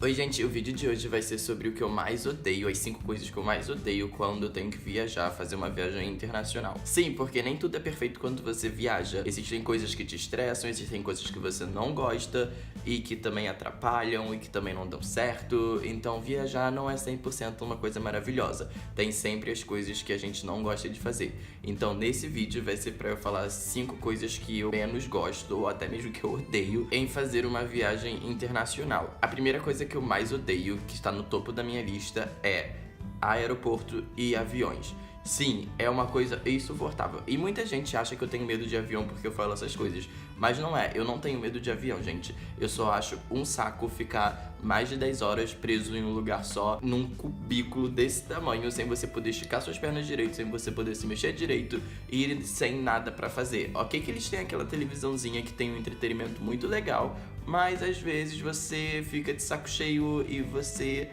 Oi gente, o vídeo de hoje vai ser sobre o que eu mais odeio, as 5 coisas que eu mais odeio quando eu tenho que viajar, fazer uma viagem internacional. Sim, porque nem tudo é perfeito quando você viaja. Existem coisas que te estressam, existem coisas que você não gosta e que também atrapalham e que também não dão certo. Então viajar não é 100% uma coisa maravilhosa. Tem sempre as coisas que a gente não gosta de fazer. Então nesse vídeo vai ser pra eu falar 5 coisas que eu menos gosto ou até mesmo que eu odeio em fazer uma viagem internacional. A primeira coisa que eu mais odeio, que está no topo da minha lista, é aeroporto e aviões. Sim, é uma coisa insuportável. E muita gente acha que eu tenho medo de avião porque eu falo essas coisas. Mas não é, eu não tenho medo de avião, gente. Eu só acho um saco ficar mais de 10 horas preso em um lugar só, num cubículo desse tamanho, sem você poder esticar suas pernas direito, sem você poder se mexer direito e sem nada pra fazer. Ok que eles têm aquela televisãozinha que tem um entretenimento muito legal, mas às vezes você fica de saco cheio e você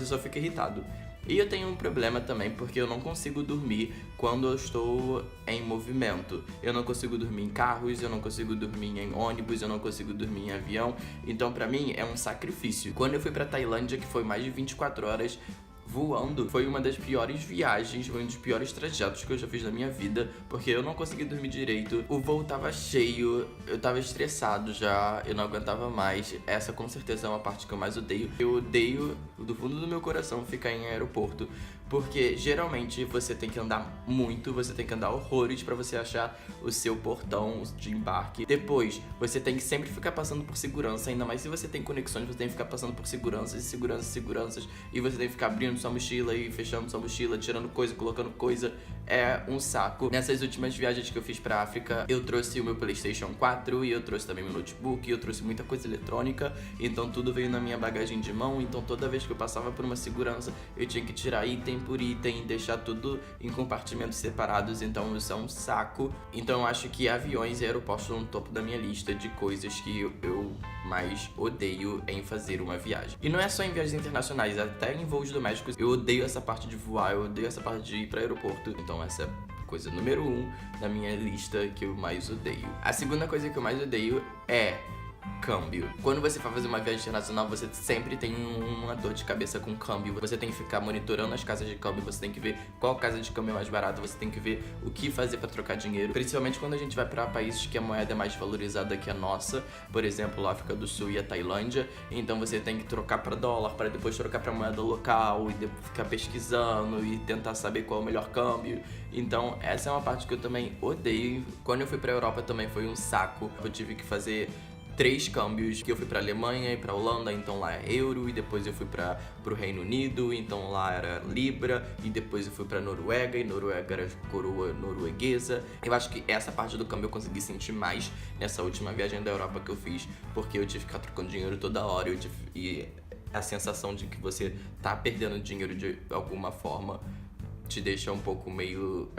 só fica irritado. E eu tenho um problema também, porque eu não consigo dormir quando eu estou em movimento. Eu não consigo dormir em carros, eu não consigo dormir em ônibus, eu não consigo dormir em avião. Então pra mim é um sacrifício. Quando eu fui pra Tailândia, que foi mais de 24 horas voando, foi uma das piores viagens, foi um dos piores trajetos que eu já fiz na minha vida, porque eu não consegui dormir direito, o voo tava cheio, eu tava estressado já, eu não aguentava mais. Essa com certeza é uma parte que eu mais odeio. Eu odeio do fundo do meu coração ficar em aeroporto, porque geralmente você tem que andar muito, você tem que andar horrores pra você achar o seu portão de embarque. Depois, você tem que sempre ficar passando por segurança, ainda mais se você tem conexões, você tem que ficar passando por seguranças, e você tem que ficar abrindo sua mochila e fechando sua mochila, tirando coisa, colocando coisa. É um saco. Nessas últimas viagens que eu fiz pra África, eu trouxe o meu PlayStation 4 e eu trouxe também meu notebook, e eu trouxe muita coisa eletrônica, então tudo veio na minha bagagem de mão. Então toda vez que eu passava por uma segurança, eu tinha que tirar item por item e deixar tudo em compartimentos separados, então isso é um saco. Então eu acho que aviões e aeroportos estão no topo da minha lista de coisas que eu mais odeio em fazer uma viagem. E não é só em viagens internacionais, até em voos domésticos eu odeio essa parte de voar, eu odeio essa parte de ir para aeroporto. Então essa é coisa número 1 na minha lista que eu mais odeio. A segunda coisa que eu mais odeio é câmbio. Quando você vai fazer uma viagem internacional, você sempre tem uma dor de cabeça com câmbio. Você tem que ficar monitorando as casas de câmbio, você tem que ver qual casa de câmbio é mais barata, você tem que ver o que fazer pra trocar dinheiro. Principalmente quando a gente vai pra países que a moeda é mais valorizada que a nossa, por exemplo, a África do Sul e a Tailândia. Então você tem que trocar pra dólar, para depois trocar pra moeda local e ficar pesquisando e tentar saber qual é o melhor câmbio. Então essa é uma parte que eu também odeio. Quando eu fui pra Europa também foi um saco. Eu tive que fazer 3 câmbios, que eu fui pra Alemanha e pra Holanda, então lá é euro, e depois eu fui pro Reino Unido, então lá era libra, e depois eu fui pra Noruega, e Noruega era coroa norueguesa. Eu acho que essa parte do câmbio eu consegui sentir mais nessa última viagem da Europa que eu fiz, porque eu tive que ficar trocando dinheiro toda hora, e a sensação de que você tá perdendo dinheiro de alguma forma te deixa um pouco meio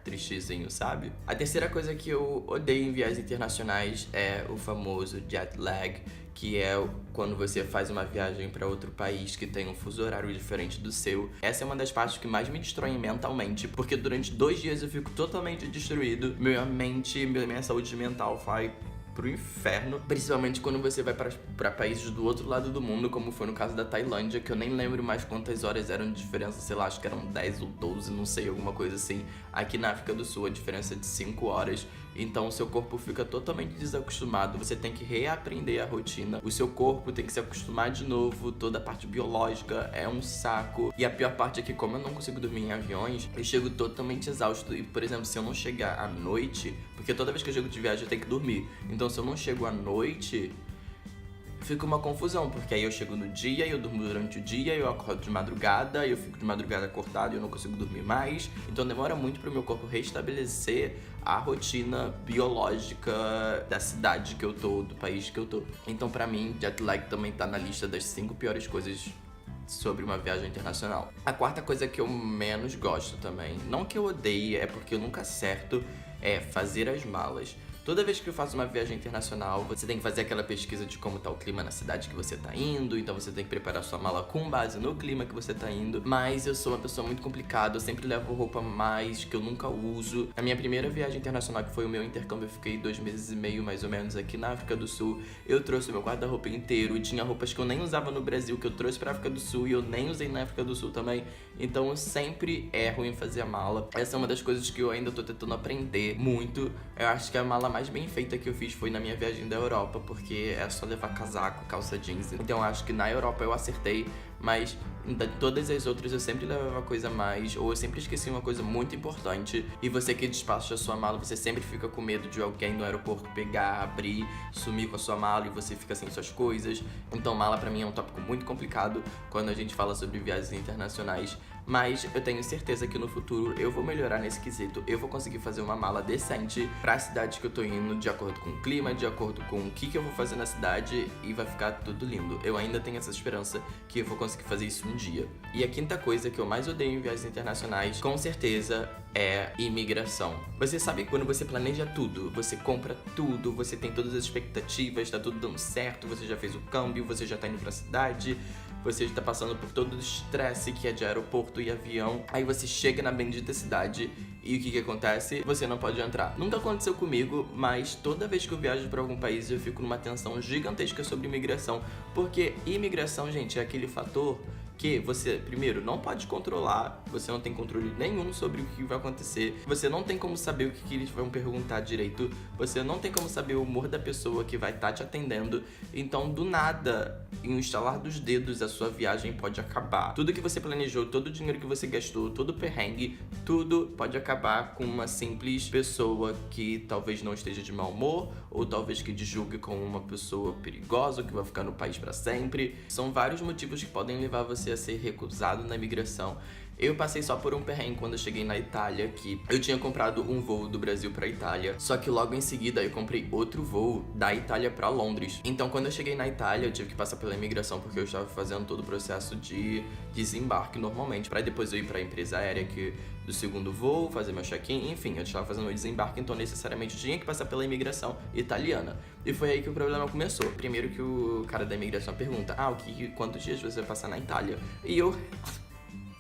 tristezinho, sabe? A terceira coisa que eu odeio em viagens internacionais é o famoso jet lag, que é quando você faz uma viagem para outro país que tem um fuso horário diferente do seu. Essa é uma das partes que mais me destroem mentalmente, porque durante 2 dias eu fico totalmente destruído, minha mente, minha saúde mental vai pro inferno, principalmente quando você vai pra países do outro lado do mundo, como foi no caso da Tailândia, que eu nem lembro mais quantas horas eram de diferença, sei lá, acho que eram 10 ou 12, não sei, alguma coisa assim. Aqui na África do Sul a diferença é de 5 horas, então o seu corpo fica totalmente desacostumado, você tem que reaprender a rotina, o seu corpo tem que se acostumar de novo, toda a parte biológica é um saco. E a pior parte é que, como eu não consigo dormir em aviões, eu chego totalmente exausto. E, por exemplo, se eu não chegar à noite, porque toda vez que eu chego de viagem eu tenho que dormir, então se eu não chego à noite, fica uma confusão, porque aí eu chego no dia, eu durmo durante o dia, eu acordo de madrugada, eu fico de madrugada acordado e eu não consigo dormir mais. Então demora muito pro meu corpo restabelecer a rotina biológica da cidade que eu tô, do país que eu tô. Então pra mim, jet lag também tá na lista das 5 piores coisas sobre uma viagem internacional. A quarta coisa que eu menos gosto também, não que eu odeie, é porque eu nunca acerto, é fazer as malas. Toda vez que eu faço uma viagem internacional, você tem que fazer aquela pesquisa de como tá o clima na cidade que você tá indo, então você tem que preparar sua mala com base no clima que você tá indo. Mas eu sou uma pessoa muito complicada, eu sempre levo roupa mais que eu nunca uso. Na minha primeira viagem internacional, que foi o meu intercâmbio, eu fiquei 2 meses e meio mais ou menos aqui na África do Sul. Eu trouxe meu guarda-roupa inteiro e tinha roupas que eu nem usava no Brasil, que eu trouxe pra África do Sul e eu nem usei na África do Sul também. Então eu sempre erro em fazer a mala. Essa é uma das coisas que eu ainda tô tentando aprender muito. Eu acho que a mala mais bem feita que eu fiz foi na minha viagem da Europa, porque é só levar casaco, calça jeans. Então eu acho que na Europa eu acertei, mas em todas as outras eu sempre levava coisa a mais, ou eu sempre esqueci uma coisa muito importante. E você que despacha a sua mala, você sempre fica com medo de alguém no aeroporto pegar, abrir, sumir com a sua mala e você fica sem suas coisas. Então mala pra mim é um tópico muito complicado quando a gente fala sobre viagens internacionais. Mas eu tenho certeza que no futuro eu vou melhorar nesse quesito. Eu vou conseguir fazer uma mala decente pra cidade que eu tô indo, de acordo com o clima, de acordo com o que eu vou fazer na cidade, e vai ficar tudo lindo. Eu ainda tenho essa esperança que eu vou conseguir fazer isso um dia. E a quinta coisa que eu mais odeio em viagens internacionais, com certeza, é imigração. Você sabe que quando você planeja tudo, você compra tudo, você tem todas as expectativas, tá tudo dando certo, você já fez o câmbio, você já tá indo pra cidade, você está passando por todo o estresse que é de aeroporto e avião. Aí você chega na bendita cidade e o que acontece? Você não pode entrar. Nunca aconteceu comigo, mas toda vez que eu viajo para algum país eu fico numa tensão gigantesca sobre imigração. Porque imigração, gente, é aquele fator que você, primeiro, não pode controlar, você não tem controle nenhum sobre o que vai acontecer, você não tem como saber o que eles vão perguntar direito, você não tem como saber o humor da pessoa que vai estar te atendendo. Então, do nada, em um estalar dos dedos, a sua viagem pode acabar. Tudo que você planejou, todo o dinheiro que você gastou, todo o perrengue, tudo pode acabar com uma simples pessoa que talvez não esteja de mau humor, ou talvez que te julgue como uma pessoa perigosa, que vai ficar no país para sempre. São vários motivos que podem levar você a ser recusado na imigração. Eu passei só por um perrengue quando eu cheguei na Itália, que eu tinha comprado um voo do Brasil pra Itália, só que logo em seguida eu comprei outro voo da Itália pra Londres. Então quando eu cheguei na Itália eu tive que passar pela imigração porque eu estava fazendo todo o processo de desembarque normalmente, pra depois eu ir pra empresa aérea do segundo voo, fazer meu check-in, enfim, eu estava fazendo o desembarque, então necessariamente eu tinha que passar pela imigração italiana. E foi aí que o problema começou. Primeiro que o cara da imigração pergunta, quantos dias você vai passar na Itália? E eu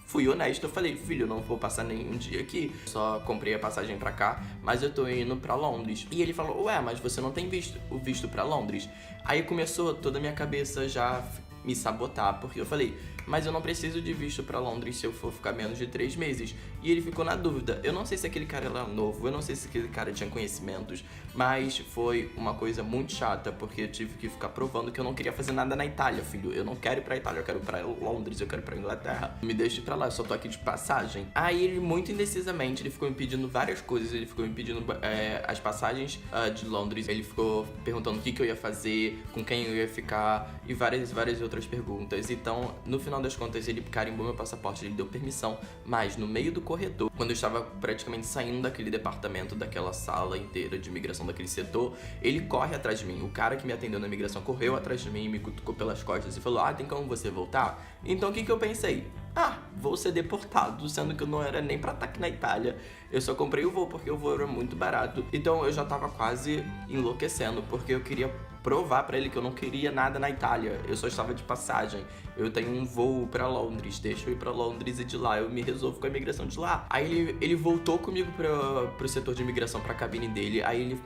fui honesto, eu falei, filho, eu não vou passar nenhum dia aqui, só comprei a passagem pra cá, mas eu tô indo pra Londres. E ele falou, ué, mas você não tem o visto pra Londres? Aí começou toda a minha cabeça já me sabotar, porque eu falei, mas eu não preciso de visto pra Londres se eu for ficar menos de 3 meses. E ele ficou na dúvida. Eu não sei se aquele cara era novo, eu não sei se aquele cara tinha conhecimentos, mas foi uma coisa muito chata, porque eu tive que ficar provando que eu não queria fazer nada na Itália, filho. Eu não quero ir pra Itália, eu quero ir pra Londres, eu quero ir pra Inglaterra. Me deixe pra lá, eu só tô aqui de passagem. Aí ele, muito indecisamente, ele ficou me pedindo várias coisas. Ele ficou me pedindo as passagens de Londres. Ele ficou perguntando o que eu ia fazer, com quem eu ia ficar e várias outras perguntas. Então, no final das contas, ele carimbou meu passaporte, ele deu permissão, mas no meio do corredor, quando eu estava praticamente saindo daquele departamento, daquela sala inteira de imigração, daquele setor, ele corre atrás de mim. O cara que me atendeu na imigração correu atrás de mim, me cutucou pelas costas e falou, tem como você voltar? Então o que eu pensei? Vou ser deportado, sendo que eu não era nem pra estar aqui na Itália. Eu só comprei o voo porque o voo era muito barato. Então eu já tava quase enlouquecendo, porque eu queria provar pra ele que eu não queria nada na Itália. Eu só estava de passagem. Eu tenho um voo pra Londres, deixa eu ir pra Londres e de lá eu me resolvo com a imigração de lá. Aí ele voltou comigo pro setor de imigração, pra cabine dele. Aí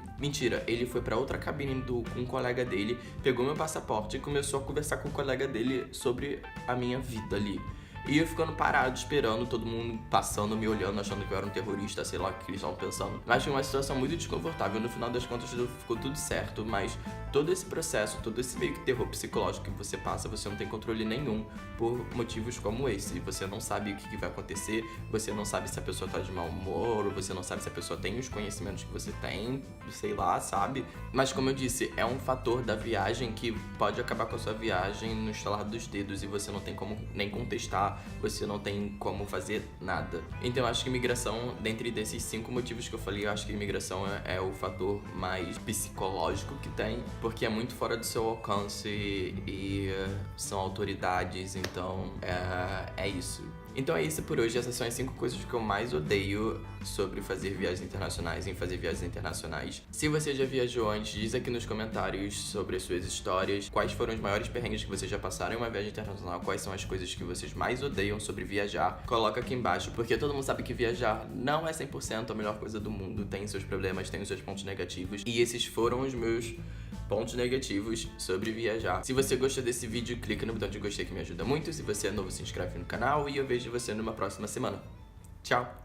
ele foi pra outra cabine com um colega dele, pegou meu passaporte e começou a conversar com o colega dele sobre a minha vida ali. E eu ficando parado, esperando, todo mundo passando, me olhando, achando que eu era um terrorista, sei lá o que eles estavam pensando. Mas foi uma situação muito desconfortável. No final das contas, ficou tudo certo, mas todo esse processo, todo esse meio que terror psicológico que você passa, você não tem controle nenhum por motivos como esse. Você não sabe o que vai acontecer, você não sabe se a pessoa tá de mau humor, ou você não sabe se a pessoa tem os conhecimentos que você tem, sei lá, sabe? Mas como eu disse, é um fator da viagem que pode acabar com a sua viagem no estalar dos dedos e você não tem como nem contestar, você não tem como fazer nada. Então eu acho que imigração, dentre desses 5 motivos que eu falei, eu acho que imigração é o fator mais psicológico que tem. porque é muito fora do seu alcance e são autoridades, então é isso. Então é isso por hoje, essas são as 5 coisas que eu mais odeio sobre fazer viagens internacionais, em fazer viagens internacionais. Se você já viajou antes, diz aqui nos comentários sobre as suas histórias, quais foram os maiores perrengues que vocês já passaram em uma viagem internacional, quais são as coisas que vocês mais odeiam sobre viajar. Coloca aqui embaixo, porque todo mundo sabe que viajar não é 100% a melhor coisa do mundo, tem seus problemas, tem os seus pontos negativos, e esses foram os meus pontos negativos sobre viajar. Se você gostou desse vídeo, clica no botão de gostei que me ajuda muito. Se você é novo, se inscreve no canal e eu vejo você numa próxima semana. Tchau!